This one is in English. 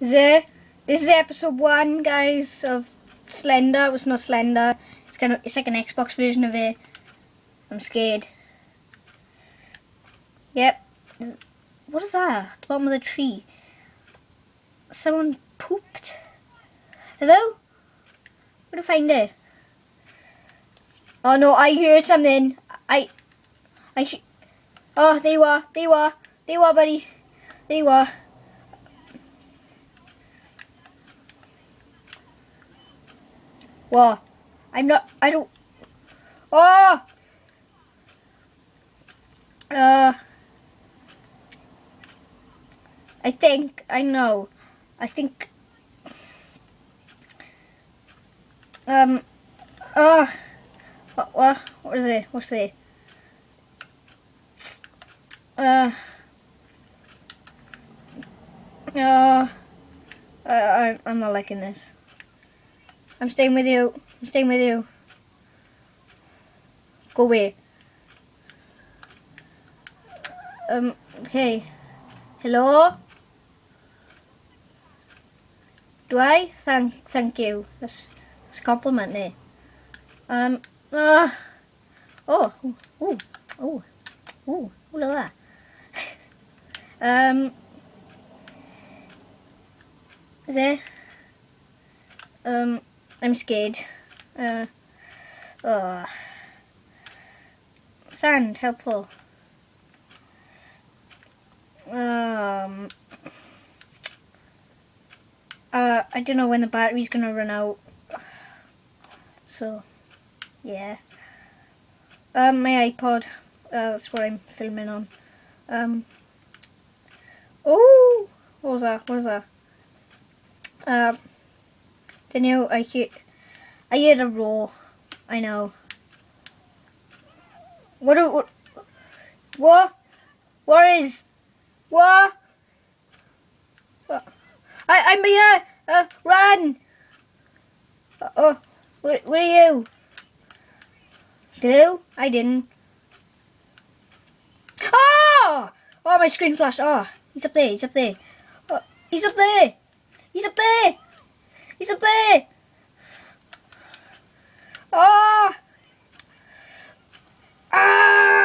This is episode 1, guys, of Slender. It was not Slender. It's like an Xbox version of it. I'm scared. Yep. What is that? At the bottom of the tree. Someone pooped. Hello? Where to find it? Oh no, I hear something. Oh, there you are, buddy. There you are. What? I don't. Oh! I think, I know. I think, what is it? What's it? I'm not liking this. I'm staying with you. I'm staying with you. Go away. Okay. Hello? Do I? Thank you. That's a compliment there. Oh, look at that. There. I'm scared. Sand, helpful. I don't know when the battery's gonna run out. So, yeah. My iPod. That's what I'm filming on. Oh, what was that? What was that? Don't know. I heard a roar. I know. What? What is? What? I'm here. Run! What are you? Hello? I didn't. Oh! Oh, my screen flashed. Oh, he's up there. He's up there. Oh, he's up there. He's up there. He's up there. Oh! Ah!